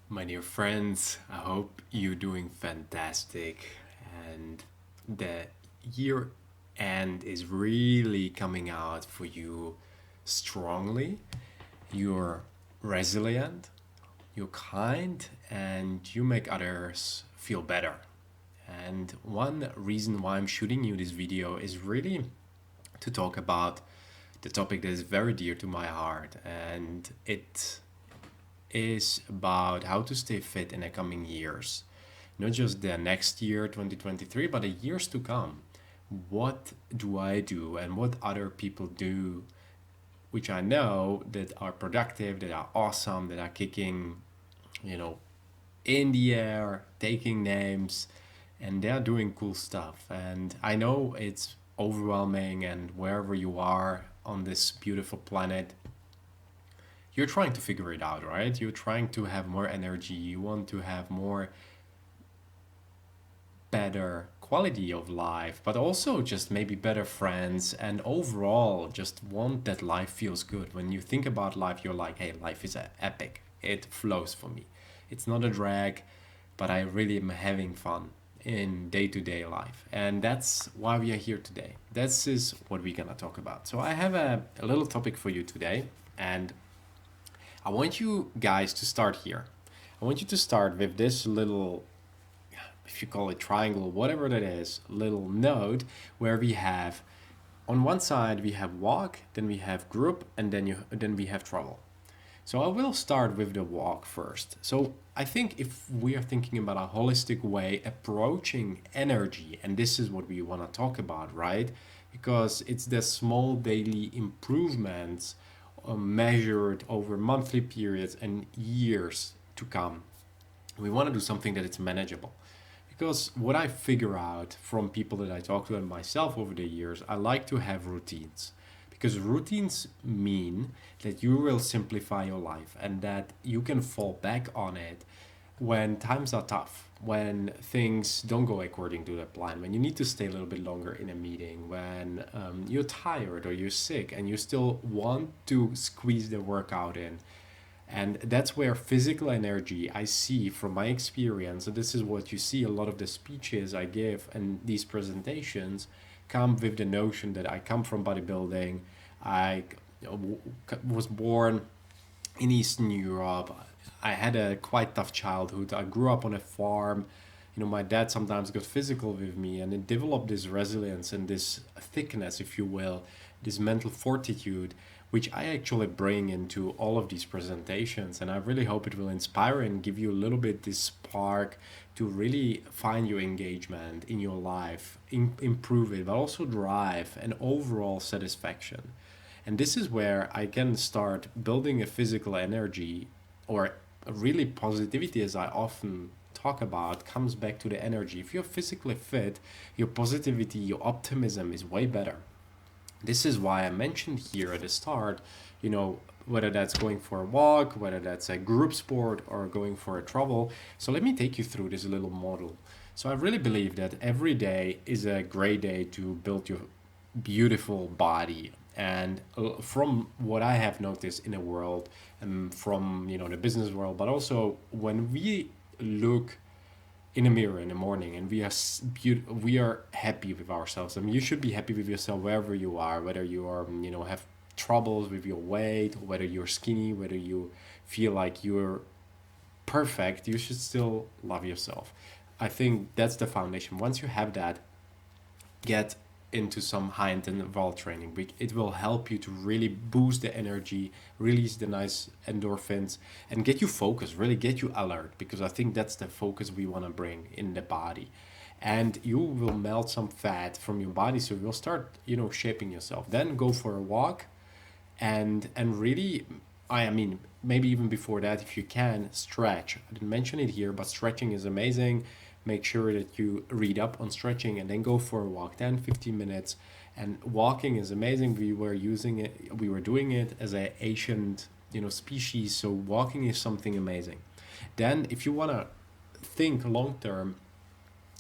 My dear friends, I hope you're doing fantastic and the year end is really coming out for you strongly. You're resilient, you're kind, and you make others feel better. And one reason why I'm shooting you this video is really to talk about the topic that is very dear to my heart, and it is about how to stay fit in the coming years. Not just the next year, 2023, but the years to come. What do I do and what other people do, which I know that are productive, that are awesome, that are kicking, you know, in the air, taking names, and they're doing cool stuff. And I know it's overwhelming, and wherever you are on this beautiful planet, you're trying to figure it out, right? You're trying to have more energy. You want to have more better quality of life, but also just maybe better friends and overall just want that life feels good. When you think about life, you're like, hey, life is epic. It flows for me. It's not a drag, but I really am having fun in day-to-day life. And that's why we are here today. This is what we're gonna talk about. So I have a little topic for you today, and I want you guys to start here. I want you to start with this little, if you call it triangle, whatever that is, little node where we have on one side we have walk, then we have group, and then we have travel. So I will start with the walk first. So I think if we are thinking about a holistic way approaching energy, and this is what we want to talk about, right? Because it's the small daily improvements measured over monthly periods and years to come. We want to do something that it's manageable. Because what I figure out from people that I talk to and myself over the years, I like to have routines. Because routines mean that you will simplify your life and that you can fall back on it when times are tough, when things don't go according to the plan, when you need to stay a little bit longer in a meeting, when you're tired or you're sick and you still want to squeeze the workout in. And that's where physical energy I see from my experience, and this is what you see a lot of the speeches I give and these presentations come with the notion that I come from bodybuilding. I was born in Eastern Europe. I had a quite tough childhood. I grew up on a farm. My dad sometimes got physical with me, and it developed this resilience and this thickness, if you will, this mental fortitude, which I actually bring into all of these presentations. And I really hope it will inspire and give you a little bit this spark to really find your engagement in your life, improve it, but also drive and overall satisfaction. And this is where I can start building a physical energy, or really positivity, as I often talk about, comes back to the energy. If you're physically fit, your positivity, your optimism is way better. This is why I mentioned here at the start, whether that's going for a walk, whether that's a group sport, or going for a travel. So let me take you through this little model. So I really believe that every day is a great day to build your beautiful body. And from what I have noticed in the world, and from the business world, but also when we look in a mirror in the morning and we are happy with ourselves. I mean, you should be happy with yourself wherever you are, whether you are have troubles with your weight, whether you're skinny, whether you feel like you're perfect. You should still love yourself. I think that's the foundation. Once you have that, get into some high interval training. It will help you to really boost the energy, release the nice endorphins, and get you focused, really get you alert, because I think that's the focus we want to bring in the body. And you will melt some fat from your body, so you'll start, shaping yourself. Then go for a walk, and really, I mean, maybe even before that, if you can, stretch. I didn't mention it here, but stretching is amazing. Make sure that you read up on stretching and then go for a walk, 10, 15 minutes. And walking is amazing. We were doing it as an ancient, species. So walking is something amazing. Then if you want to think long term,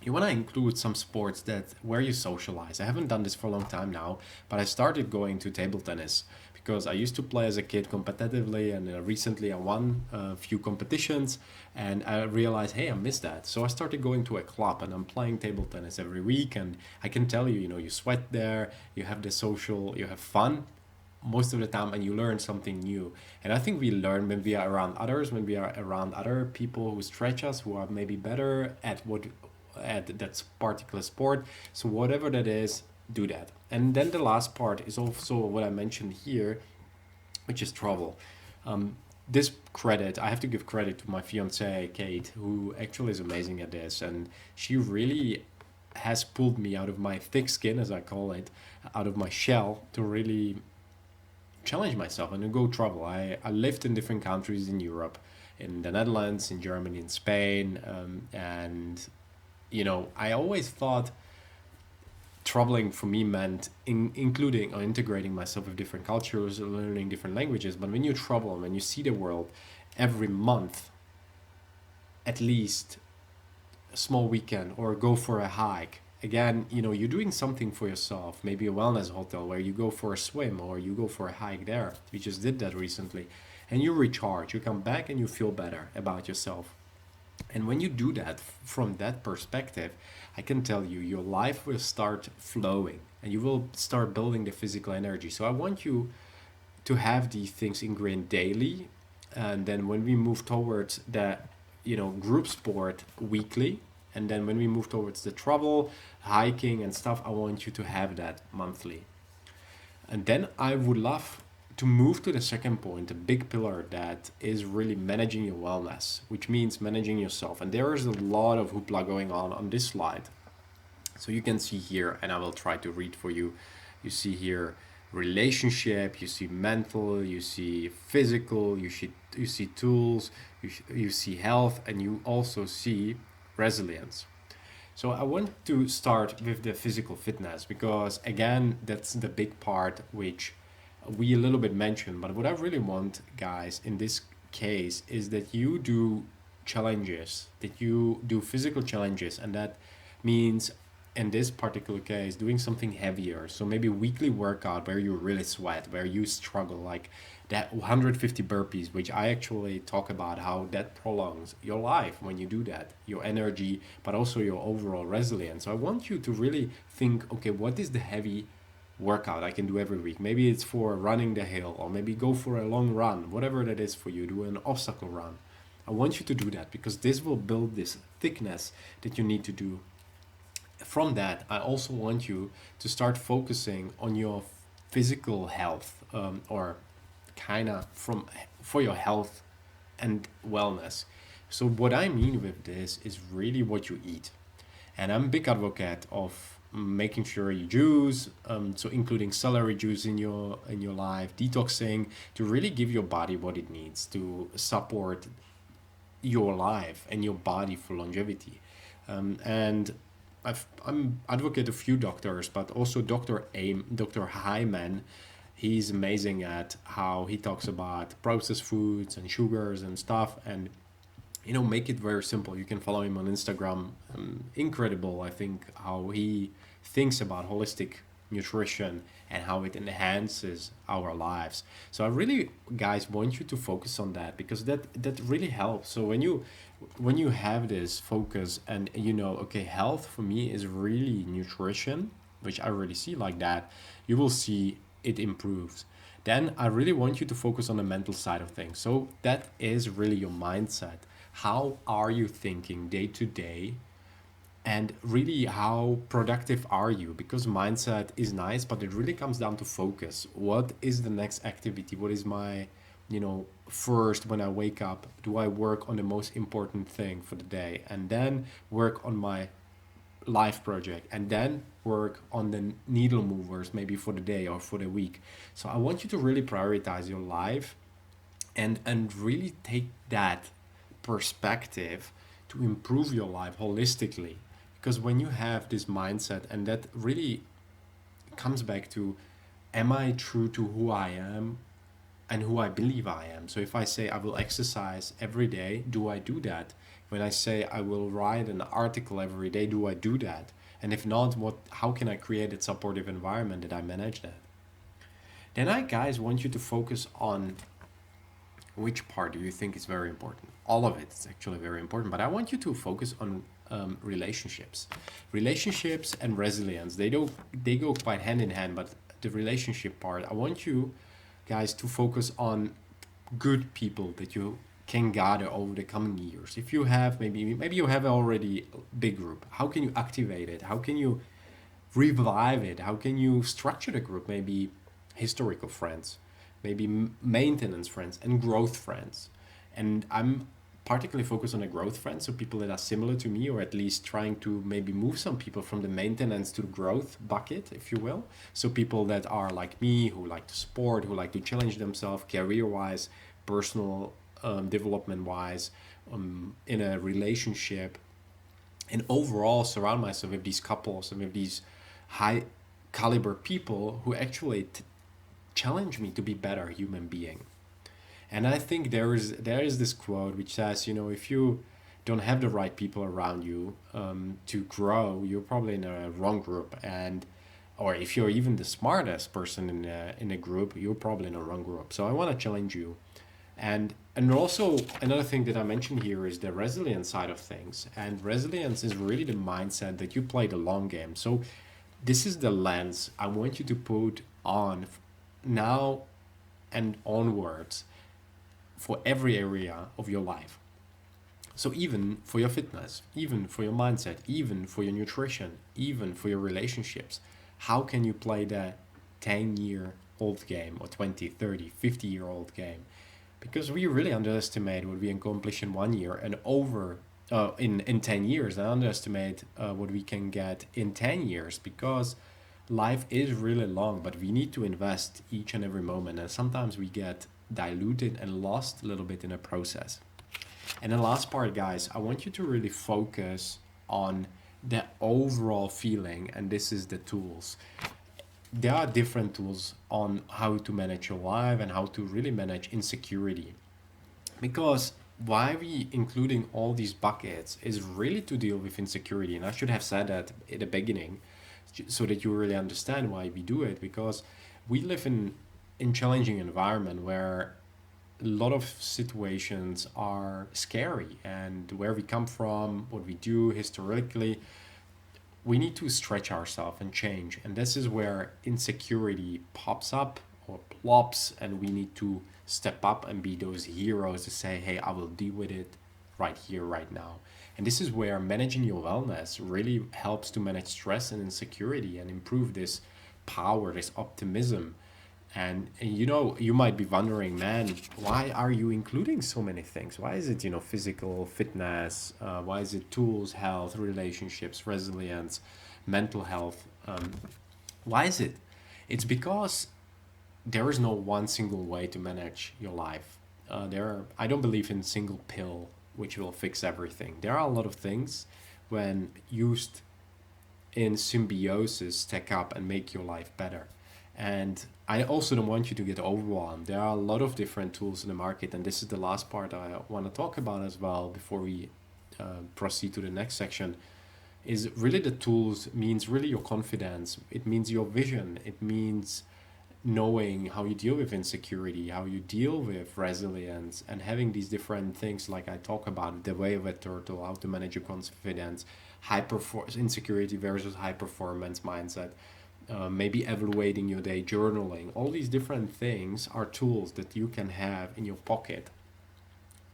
you want to include some sports that where you socialize. I haven't done this for a long time now, but I started going to table tennis because I used to play as a kid competitively, and recently I won a few competitions, and I realized, hey, I missed that. So I started going to a club, and I'm playing table tennis every week, and I can tell you, you sweat there, you have the social, you have fun most of the time, and you learn something new. And I think we learn when we are around others, when we are around other people who stretch us, who are maybe better at that particular sport. So whatever that is, do that. And then the last part is also what I mentioned here, which is travel. This credit, I have to give credit to my fiance Kate, who actually is amazing at this, and she really has pulled me out of my thick skin, as I call it, out of my shell, to really challenge myself and to go travel. I lived in different countries in Europe, in the Netherlands, in Germany, in Spain, and I always thought traveling for me meant including or integrating myself with different cultures, learning different languages. But when you travel and when you see the world every month, at least a small weekend or go for a hike, again, you're doing something for yourself. Maybe a wellness hotel where you go for a swim or you go for a hike there. We just did that recently. And you recharge, you come back and you feel better about yourself. And when you do that from that perspective, I can tell you your life will start flowing and you will start building the physical energy. So I want you to have these things ingrained daily. And then when we move towards the group sport weekly, and then when we move towards the travel, hiking and stuff, I want you to have that monthly. And then I would love to move to the second point, a big pillar that is really managing your wellness, which means managing yourself. And there is a lot of hoopla going on this slide. So you can see here, and I will try to read for you. You see here relationship, you see mental, you see physical, you see tools, you see health, and you also see resilience. So I want to start with the physical fitness because again, that's the big part which we a little bit mentioned. But what I really want, guys, in this case is that you do challenges, that you do physical challenges, and that means in this particular case doing something heavier. So maybe weekly workout where you really sweat, where you struggle, like that 150 burpees, which I actually talk about how that prolongs your life when you do that, your energy, but also your overall resilience. So I want you to really think, okay, what is the heavy workout I can do every week? Maybe it's for running the hill, or maybe go for a long run, whatever that is for you, do an obstacle run. I want you to do that because this will build this thickness that you need to do. From that, I also want you to start focusing on your physical health, or kind of from for your health and wellness. So what I mean with this is really what you eat. And I'm a big advocate of making sure you juice, so including celery juice in your life, detoxing to really give your body what it needs to support your life and your body for longevity. And I'm advocate a few doctors, but also Dr. Hyman. He's amazing at how he talks about processed foods and sugars and stuff, and make it very simple. You can follow him on Instagram. Incredible, I think, how he thinks about holistic nutrition and how it enhances our lives. So I really, guys, want you to focus on that because that really helps. So when you have this focus and okay, health for me is really nutrition, which I really see like that, you will see it improves. Then I really want you to focus on the mental side of things. So that is really your mindset. How are you thinking day to day? And really, how productive are you? Because mindset is nice, but it really comes down to focus. What is the next activity? What is my, first when I wake up? Do I work on the most important thing for the day? And then work on my life project, and then work on the needle movers maybe for the day or for the week. So I want you to really prioritize your life and really take that perspective to improve your life holistically. Because when you have this mindset, and that really comes back to, am I true to who I am and who I believe I am? So if I say I will exercise every day, do I do that? When I say I will write an article every day, do I do that? And if not, how can I create a supportive environment that I manage that? Then I, guys, want you to focus on which part do you think is very important. All of it is actually very important, but I want you to focus on relationships. Relationships and resilience, they go quite hand in hand, but the relationship part, I want you guys to focus on good people that you can gather over the coming years. If you have, maybe you have already a big group, how can you activate it? How can you revive it? How can you structure the group? Maybe historical friends, maybe maintenance friends, and growth friends. And I'm particularly focused on the growth friends, so people that are similar to me, or at least trying to maybe move some people from the maintenance to the growth bucket, if you will. So people that are like me, who like to sport, who like to challenge themselves career wise, personal development wise, in a relationship, and overall surround myself with these couples and with these high caliber people who actually challenge me to be better human being. And I think there is this quote which says, if you don't have the right people around you to grow, you're probably in a wrong group. And or if you're even the smartest person in a group, you're probably in a wrong group. So I want to challenge you. And also another thing that I mentioned here is the resilience side of things. And resilience is really the mindset that you play the long game. So this is the lens I want you to put on now and onwards for every area of your life. So even for your fitness, even for your mindset, even for your nutrition, even for your relationships, how can you play the 10-year-old game or 20, 30, 50-year-old game? Because we really underestimate what we accomplish in 1 year and in 10 years, and underestimate what we can get in 10 years, because life is really long, but we need to invest each and every moment. And sometimes we get diluted and lost a little bit in the process. And the last part, guys, I want you to really focus on the overall feeling, and this is the tools. There are different tools on how to manage your life and how to really manage insecurity. Because why we including all these buckets is really to deal with insecurity. And I should have said that at the beginning so that you really understand why we do it. Because we live in challenging environment where a lot of situations are scary, and where we come from, what we do historically, we need to stretch ourselves and change. And this is where insecurity pops up or plops, and we need to step up and be those heroes to say, hey, I will deal with it right here, right now. And this is where managing your wellness really helps to manage stress and insecurity and improve this power, this optimism. And you might be wondering, man, why are you including so many things? Why is it, physical fitness? Why is it tools, health, relationships, resilience, mental health? Why is it? It's because there is no one single way to manage your life. I don't believe in single pill which will fix everything. There are a lot of things when used in symbiosis stack up and make your life better. And I also don't want you to get overwhelmed. There are a lot of different tools in the market, and this is the last part I want to talk about as well before we proceed to the next section. Is really the tools means really your confidence. It means your vision. It means knowing how you deal with insecurity, how you deal with resilience, and having these different things like I talk about, the way of a turtle, how to manage your confidence, insecurity versus high performance mindset, maybe evaluating your day, journaling. All these different things are tools that you can have in your pocket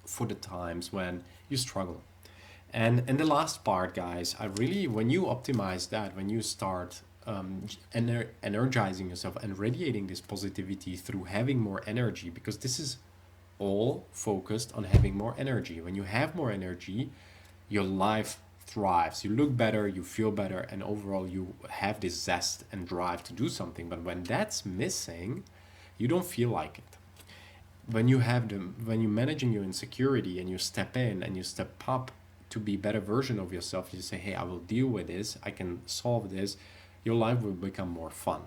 for the times when you struggle. And the last part, guys, when you optimize that, when you start energizing yourself and radiating this positivity through having more energy, because this is all focused on having more energy. When you have more energy, your life thrives. You look better, you feel better, and overall you have this zest and drive to do something. But when that's missing, you don't feel like it. When you're managing your insecurity and you step in and you step up to be a better version of yourself, you say, hey, I will deal with this, I can solve this, your life will become more fun.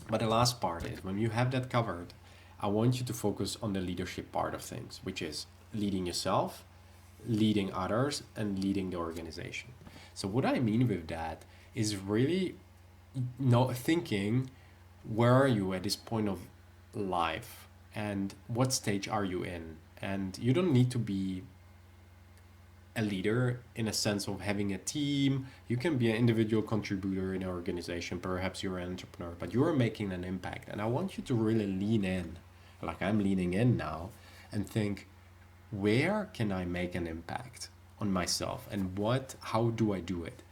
But the last part is, when you have that covered, I want you to focus on the leadership part of things, which is leading yourself, leading others, and leading the organization. So what I mean with that is really thinking where are you at this point of life, and what stage are you in? And you don't need to be a leader in a sense of having a team. You can be an individual contributor in an organization. Perhaps you're an entrepreneur, but you're making an impact. And I want you to really lean in, like I'm leaning in now, and think, where can I make an impact on myself, and how do I do it?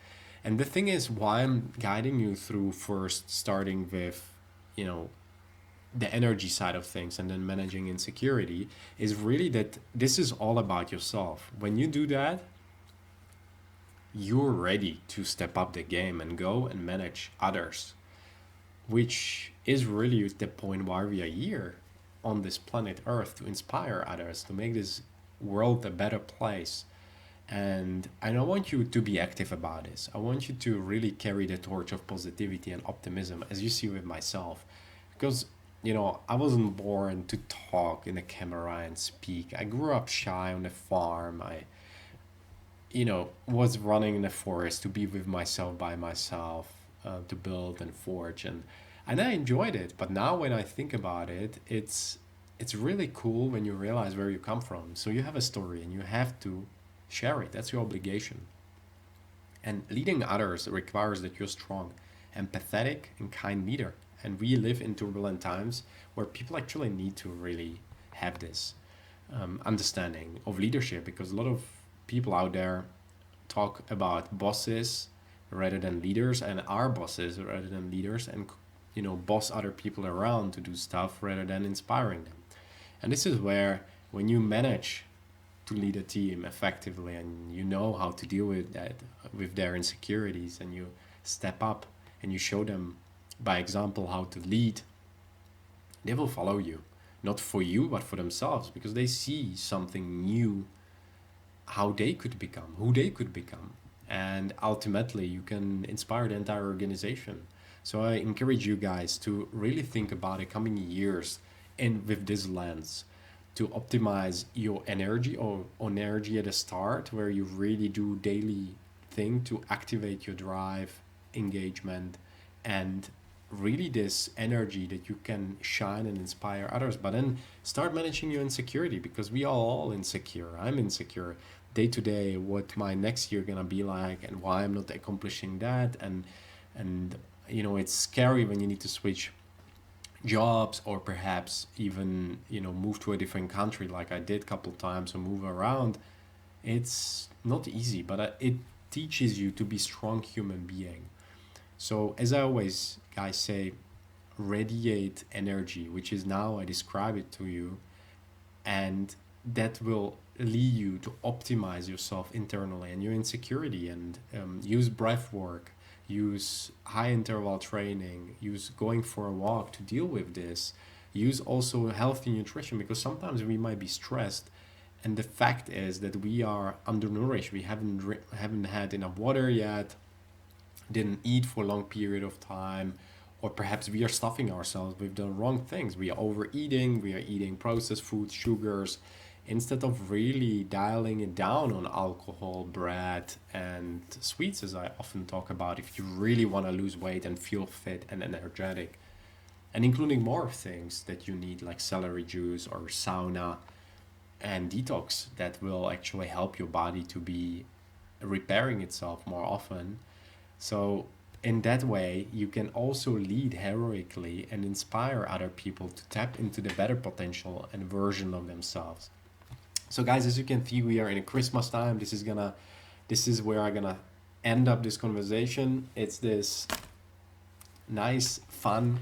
And the thing is, why I'm guiding you through first starting with, you know, the energy side of things and then managing insecurity, is really that this is all about yourself. When you do that, you're ready to step up the game and go and manage others, which is really the point why we are here on this planet Earth, to inspire others, to make this world a better place. And I don't want you to be active about this. I want you to really carry the torch of positivity and optimism, as you see with myself. Because, you know, I wasn't born to talk in a camera and speak. I grew up shy on the farm. I, you know, was running in the forest to be with myself by myself, to build and forge, and I enjoyed it. But now when I think about it, it's really cool when you realize where you come from. So you have a story and you have to share it. That's your obligation. And leading others requires that you're strong, empathetic, and kind leader. And we live in turbulent times where people actually need to really have this understanding of leadership, because a lot of people out there talk about bosses rather than leaders, and are bosses rather than leaders, and, you know, boss other people around to do stuff rather than inspiring them. And this is where, when you manage to lead a team effectively and you know how to deal with that, with their insecurities, and you step up and you show them by example how to lead, they will follow you, not for you but for themselves, because they see something new, how they could become, who they could become. And ultimately, you can inspire the entire organization. So I encourage you guys to really think about the coming years and with this lens, to optimize your energy, or on energy at the start, where you really do daily thing to activate your drive, engagement, and really this energy that you can shine and inspire others. But then start managing your insecurity, because we are all insecure. I'm insecure day to day what my next year gonna be like, and why I'm not accomplishing that. And you know, it's scary when you need to switch jobs, or perhaps even, you know, move to a different country like I did a couple times, or move around. It's not easy, but it teaches you to be strong human being. So as I always guys say, radiate energy, which is, now I describe it to you, and that will lead you to optimize yourself internally and your insecurity, and use breath work, use high interval training, use going for a walk to deal with this, use also healthy nutrition, because sometimes we might be stressed, and the fact is that we are undernourished. We haven't had enough water yet, didn't eat for a long period of time, or perhaps we are stuffing ourselves with the wrong things. We are overeating, we are eating processed foods, sugars, instead of really dialing it down on alcohol, bread, and sweets, as I often talk about, if you really want to lose weight and feel fit and energetic. And including more things that you need, like celery juice or sauna and detox, that will actually help your body to be repairing itself more often. So in that way, you can also lead heroically and inspire other people to tap into the better potential and version of themselves. So guys, as you can see, we are in a Christmas time. This is where I'm gonna end up this conversation. It's this nice, fun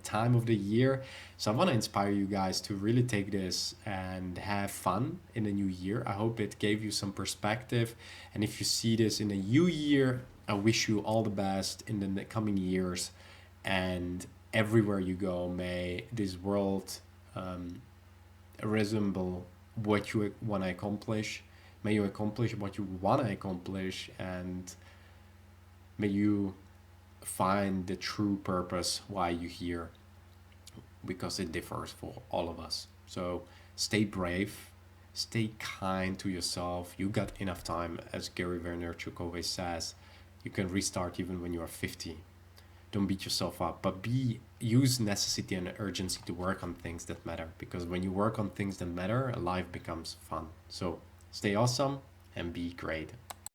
time of the year. So I want to inspire you guys to really take this and have fun in the new year. I hope it gave you some perspective. And if you see this in a new year, I wish you all the best in the coming years. And everywhere you go, may this world resemble what you want to accomplish. May you accomplish what you want to accomplish, and may you find the true purpose why you're here, because it differs for all of us. So stay brave, stay kind to yourself. You got enough time, as Gary Vaynerchuk always says. You can restart even when you are 50. don't beat yourself up, but use necessity and urgency to work on things that matter. Because when you work on things that matter, life becomes fun. So stay awesome and be great.